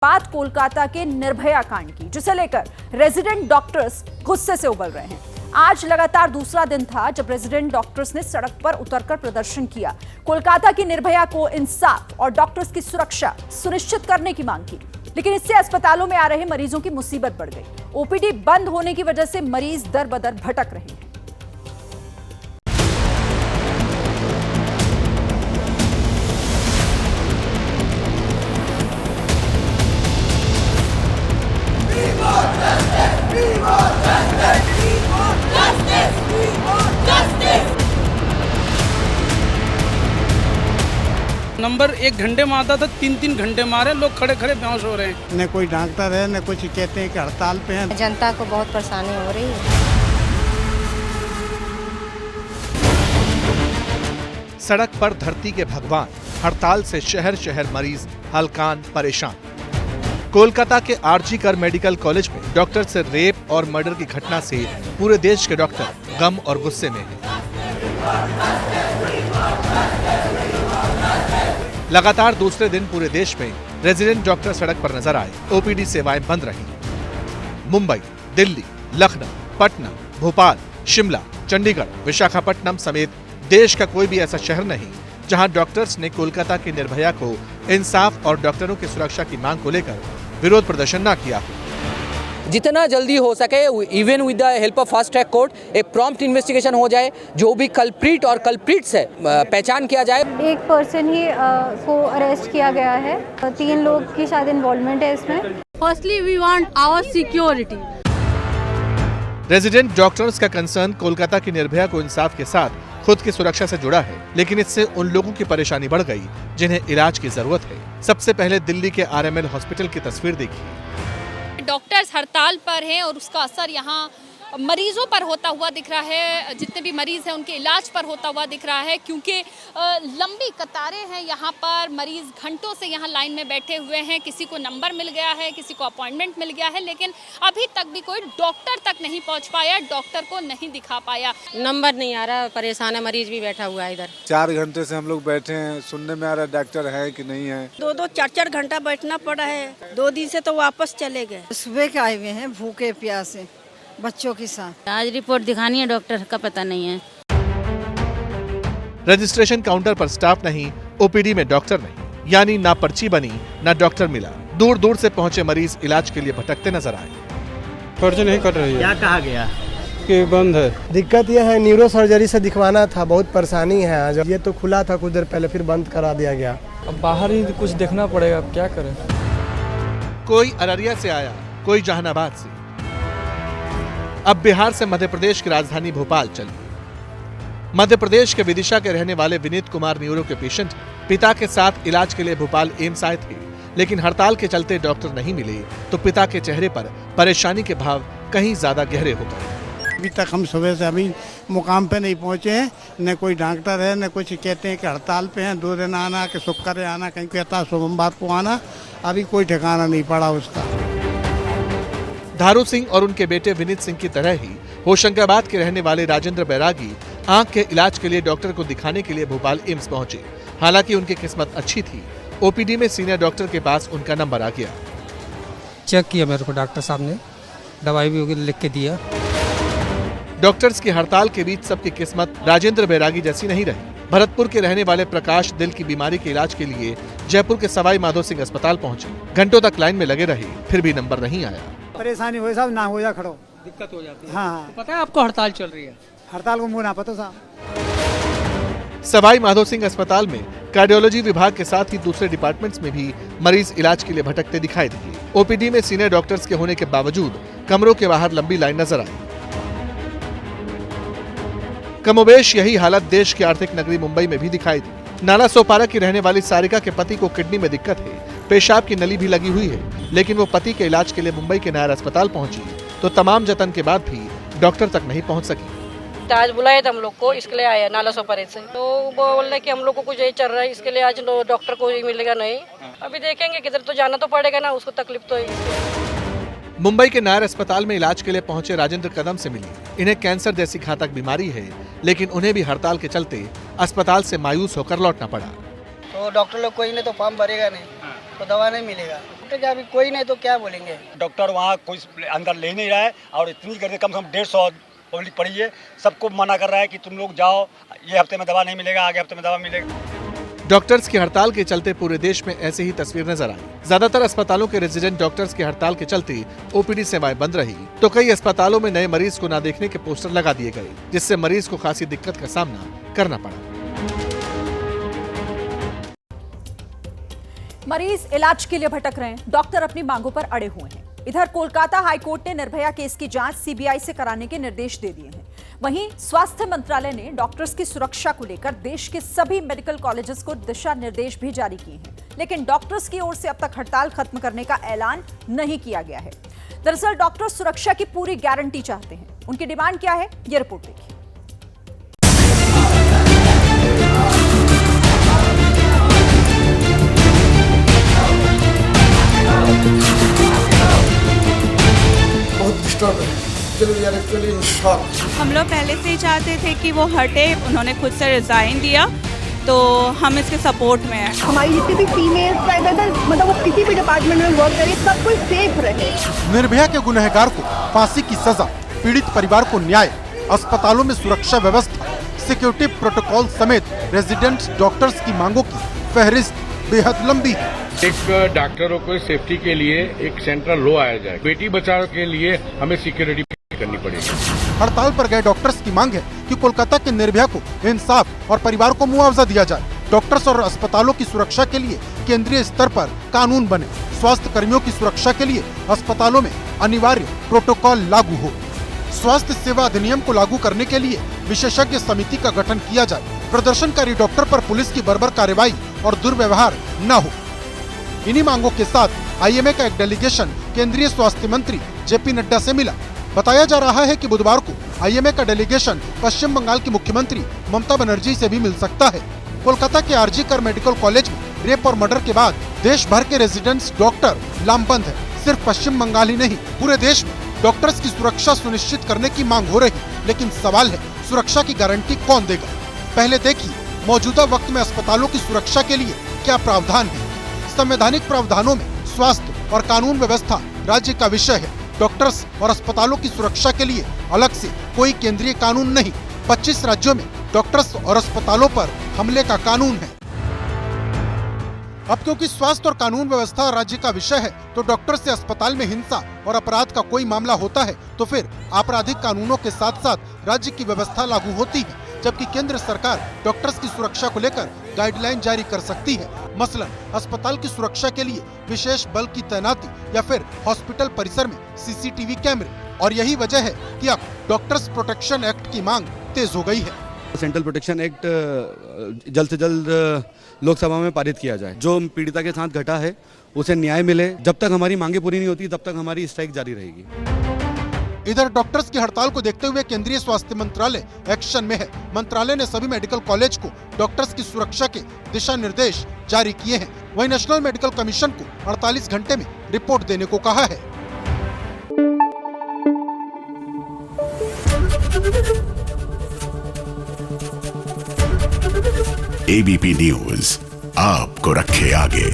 बात कोलकाता के निर्भया कांड की, जिसे लेकर रेजिडेंट डॉक्टर्स गुस्से से उबल रहे हैं। आज लगातार दूसरा दिन था जब रेजिडेंट डॉक्टर्स ने सड़क पर उतरकर प्रदर्शन किया। कोलकाता की निर्भया को इंसाफ और डॉक्टर्स की सुरक्षा सुनिश्चित करने की मांग की, लेकिन इससे अस्पतालों में आ रहे मरीजों की मुसीबत बढ़ गई। ओपीडी बंद होने की वजह से मरीज दर बदर भटक रहे हैं। नंबर 1 घंटे मारता था, 3-3 घंटे मारे, लोग खड़े खड़े बेहोश हो रहे हैं। न कोई डॉक्टर है न कुछ, कहते हैं कि हड़ताल पे हैं। जनता को बहुत परेशानी हो रही है। सड़क पर धरती के भगवान, हड़ताल से शहर शहर मरीज हलकान परेशान। कोलकाता के आरजी कर मेडिकल कॉलेज में डॉक्टर से रेप और मर्डर की घटना से पूरे देश के डॉक्टर गम और गुस्से में हैं। लगातार दूसरे दिन पूरे देश में रेजिडेंट डॉक्टर सड़क पर नजर आए। ओपीडी सेवाएं बंद रहीं। मुंबई, दिल्ली, लखनऊ, पटना, भोपाल, शिमला, चंडीगढ़, विशाखापट्टनम समेत देश का कोई भी ऐसा शहर नहीं जहां डॉक्टर्स ने कोलकाता की निर्भया को इंसाफ और डॉक्टरों की सुरक्षा की मांग को लेकर विरोध प्रदर्शन न किया। जितना जल्दी हो सके, even with the help of fast track court, एक प्रॉम्प्ट इन्वेस्टिगेशन हो जाए, जो भी कल्प्रिट और कल्प्रिट्स है पहचान किया जाए। एक पर्सन ही को अरेस्ट किया गया है, 3 लोग की शायद इन्वॉल्वमेंट है इसमें। Firstly we want our security. Resident doctors का कंसर्न कोलकाता की निर्भया को इंसाफ के साथ खुद की सुरक्षा से जुड़ा है, लेकिन इससे उन लोगों की परेशानी बढ़ गई जिन्हें इलाज की जरूरत है। सबसे पहले दिल्ली के आरएमएल हॉस्पिटल की तस्वीर देखी। डॉक्टर्स हड़ताल पर हैं और उसका असर यहाँ मरीजों पर होता हुआ दिख रहा है। जितने भी मरीज हैं उनके इलाज पर होता हुआ दिख रहा है, क्योंकि लंबी कतारें हैं यहाँ पर। मरीज घंटों से यहाँ लाइन में बैठे हुए हैं। किसी को नंबर मिल गया है, किसी को अपॉइंटमेंट मिल गया है, लेकिन अभी तक भी कोई डॉक्टर तक नहीं पहुँच पाया, डॉक्टर को नहीं दिखा पाया। नंबर नहीं आ रहा, परेशान है, मरीज भी बैठा हुआ है इधर। 4 घंटे से हम लोग बैठे हैं, सुनने में आ रहा है डॉक्टर है कि नहीं है। 2-2, 4-4 घंटा बैठना पड़ा है। 2 दिन से तो वापस चले गए। सुबह के आए हुए हैं भूखे प्यासे बच्चों के साथ। आज रिपोर्ट दिखानी है, डॉक्टर का पता नहीं है। रजिस्ट्रेशन काउंटर पर स्टाफ नहीं, ओपीडी में डॉक्टर नहीं, यानी ना पर्ची बनी ना डॉक्टर मिला। दूर दूर से पहुंचे मरीज इलाज के लिए भटकते नजर आए। पर्ची नहीं कट रही है। क्या कहा गया कि बंद है। दिक्कत यह है, न्यूरो सर्जरी से दिखवाना था, बहुत परेशानी है। आज ये तो खुला था कुछ देर पहले, फिर बंद करा दिया गया। अब बाहर ही कुछ देखना पड़ेगा, अब क्या करें। कोई अररिया से आया, कोई जहानाबाद से। अब बिहार से मध्य प्रदेश की राजधानी भोपाल चली। मध्य प्रदेश के विदिशा के रहने वाले विनीत कुमार न्यूरो के पेशेंट पिता के साथ इलाज के लिए भोपाल एम्स आए थे, लेकिन हड़ताल के चलते डॉक्टर नहीं मिले तो पिता के चेहरे पर परेशानी के भाव कहीं ज्यादा गहरे हो गए। अभी तक हम सुबह से अभी मुकाम पे नहीं पहुंचे हैं। न कोई डॉक्टर है न कुछ, कहते हैं कि हड़ताल पे हैं। 2 दिन आना कि शुक्र आना, कहीं कहता है सोमवार को आना। अभी कोई ठिकाना नहीं पड़ा उसका। धारू सिंह और उनके बेटे विनीत सिंह की तरह ही होशंगाबाद के रहने वाले राजेंद्र बैरागी आंख के इलाज के लिए डॉक्टर को दिखाने के लिए भोपाल एम्स पहुंचे। हालांकि उनकी किस्मत अच्छी थी, ओपीडी में सीनियर डॉक्टर के पास उनका नंबर आ गया। चेक किया मेरे को डॉक्टर साहब ने, दवाई भी लिख के दिया। डॉक्टर्स की हड़ताल के बीच सबकी किस्मत राजेंद्र बैरागी जैसी नहीं रही। भरतपुर के रहने वाले प्रकाश दिल की बीमारी के इलाज के लिए जयपुर के सवाई माधो सिंह अस्पताल पहुंचे। घंटों तक लाइन में लगे रहे, फिर भी नंबर नहीं आया। परेशानी हो साहब, ना हो जा खड़ो, दिक्कत हो जाती है। हाँ, तो पता है आपको हड़ताल चल रही है। हड़ताल को मुँह ना पता साहब। सवाई माधो सिंह अस्पताल में कार्डियोलॉजी विभाग के साथ ही दूसरे डिपार्टमेंट्स में भी मरीज इलाज के लिए भटकते दिखाई दिए। ओपीडी में सीनियर डॉक्टर्स के होने के बावजूद कमरों के बाहर लंबी लाइन नजर आई। कमोबेश यही हालत देश की आर्थिक नगरी मुंबई में भी दिखाई दी। नाला सोपारा की रहने वाली सारिका के पति को किडनी में दिक्कत है, पेशाब की नली भी लगी हुई है, लेकिन वो पति के इलाज के लिए मुंबई के नायर अस्पताल पहुंची तो तमाम जतन के बाद भी डॉक्टर तक नहीं पहुंच सकी। आज बुलाया था हम लोग को, इसके लिए आया नाला सोपारे से, तो वो बोल रहे कि हम लोग को कुछ यही चल रहा है, इसके लिए आज डॉक्टर को ही मिलेगा नहीं। अभी देखेंगे, किधर तो जाना तो पड़ेगा ना, उसको तकलीफ तो है। मुंबई के नायर अस्पताल में इलाज के लिए पहुंचे राजेंद्र कदम से मिली। इन्हें कैंसर जैसी घातक बीमारी है, लेकिन उन्हें भी हड़ताल के चलते अस्पताल से मायूस होकर लौटना पड़ा। तो डॉक्टर लोग कोई नहीं तो फॉर्म भरेगा नहीं तो दवा नहीं मिलेगा। डॉक्टर क्या, अभी कोई नहीं तो क्या बोलेंगे। डॉक्टर वहाँ कोई अंदर ले नहीं रहा है और इतनी गर्दी, कम से कम 150 पब्लिक पड़ी है, सबको मना कर रहा है कि तुम लोग जाओ, ये हफ्ते में दवा नहीं मिलेगा, आगे हफ्ते में दवा मिलेगा। डॉक्टर्स की हड़ताल के चलते पूरे देश में ऐसी ही तस्वीर नजर आई। ज्यादातर अस्पतालों के रेजिडेंट डॉक्टर्स की हड़ताल के चलते ओपीडी सेवाएं बंद रही, तो कई अस्पतालों में नए मरीज को न देखने के पोस्टर लगा दिए गए, जिससे मरीज को खासी दिक्कत का सामना करना पड़ा। मरीज इलाज के लिए भटक रहे हैं, डॉक्टर अपनी मांगों पर अड़े हुए हैं। इधर कोलकाता हाईकोर्ट ने निर्भया केस की जांच सीबीआई से कराने के निर्देश दे दिए हैं। वहीं स्वास्थ्य मंत्रालय ने डॉक्टर्स की सुरक्षा को लेकर देश के सभी मेडिकल कॉलेजेस को दिशा निर्देश भी जारी किए हैं, लेकिन डॉक्टर्स की ओर से अब तक हड़ताल खत्म करने का ऐलान नहीं किया गया है। दरअसल डॉक्टर्स सुरक्षा की पूरी गारंटी चाहते हैं। उनकी डिमांड क्या है, ये रिपोर्ट देखिए। हम लोग पहले से ही चाहते थे कि वो हटे, उन्होंने खुद से रिजाइन दिया, तो हम इसके सपोर्ट में हैं। हमारी जितनी भी फीमेल मतलब वो किसी भी डिपार्टमेंट में वर्क करे, सब कुछ सेफ रहे। निर्भया के गुनहगार को फांसी की सजा, पीड़ित परिवार को न्याय, अस्पतालों में सुरक्षा व्यवस्था, सिक्योरिटी प्रोटोकॉल समेत रेजिडेंट डॉक्टर्स की मांगों की फहरिस्त बेहद लंबी है। एक डॉक्टरों को सेफ्टी के लिए एक सेंट्रल लॉ आया जाए, बेटी बचाव के लिए हमें सिक्योरिटी करनी पड़ेगी। हड़ताल पर गए डॉक्टर्स की मांग है कि कोलकाता के निर्भया को इंसाफ और परिवार को मुआवजा दिया जाए। डॉक्टर्स और अस्पतालों की सुरक्षा के लिए केंद्रीय स्तर पर कानून बने। स्वास्थ्य कर्मियों की सुरक्षा के लिए अस्पतालों में अनिवार्य प्रोटोकॉल लागू हो। स्वास्थ्य सेवा अधिनियम को लागू करने के लिए विशेषज्ञ समिति का गठन किया जाए। प्रदर्शनकारी डॉक्टर पर पुलिस की बर्बर कार्रवाई और दुर्व्यवहार न हो। इन्हीं मांगों के साथ आईएमए का एक डेलीगेशन केंद्रीय स्वास्थ्य मंत्री जेपी नड्डा से मिला। बताया जा रहा है कि बुधवार को आईएमए का डेलीगेशन पश्चिम बंगाल की मुख्यमंत्री ममता बनर्जी से भी मिल सकता है। कोलकाता के आरजी कर मेडिकल कॉलेज में रेप और मर्डर के बाद देश भर के रेजिडेंट्स डॉक्टर लामबंद है। सिर्फ पश्चिम बंगाल ही नहीं, पूरे देश में डॉक्टर्स की सुरक्षा सुनिश्चित करने की मांग हो रही, लेकिन सवाल है सुरक्षा की गारंटी कौन देगा। पहले देखिए मौजूदा वक्त में अस्पतालों की सुरक्षा के लिए क्या प्रावधान है। संवैधानिक प्रावधानों में स्वास्थ्य और कानून व्यवस्था राज्य का विषय है। डॉक्टर्स और अस्पतालों की सुरक्षा के लिए अलग से कोई केंद्रीय कानून नहीं। 25 राज्यों में डॉक्टर्स और अस्पतालों पर हमले का कानून है। अब क्योंकि स्वास्थ्य और कानून व्यवस्था राज्य का विषय है, तो डॉक्टर से अस्पताल में हिंसा और अपराध का कोई मामला होता है तो फिर आपराधिक कानूनों के साथ साथ राज्य की व्यवस्था लागू होती है। जबकि केंद्र सरकार डॉक्टर्स की सुरक्षा को लेकर गाइडलाइन जारी कर सकती है। मसलन अस्पताल की सुरक्षा के लिए विशेष बल की तैनाती या फिर हॉस्पिटल परिसर में सीसीटीवी कैमरे। और यही वजह है कि अब डॉक्टर्स प्रोटेक्शन एक्ट की मांग तेज हो गई है। सेंट्रल प्रोटेक्शन एक्ट जल्द से जल्द लोकसभा में पारित किया जाए। जो पीड़िता के साथ घटा है उसे न्याय मिले। जब तक हमारी मांगे पूरी नहीं होती तब तक हमारी स्ट्राइक जारी रहेगी। इधर डॉक्टर्स की हड़ताल को देखते हुए केंद्रीय स्वास्थ्य मंत्रालय एक्शन में है। मंत्रालय ने सभी मेडिकल कॉलेज को डॉक्टर्स की सुरक्षा के दिशा निर्देश जारी किए हैं। वहीं नेशनल मेडिकल कमीशन को 48 घंटे में रिपोर्ट देने को कहा है। एबीपी न्यूज आपको रखे आगे।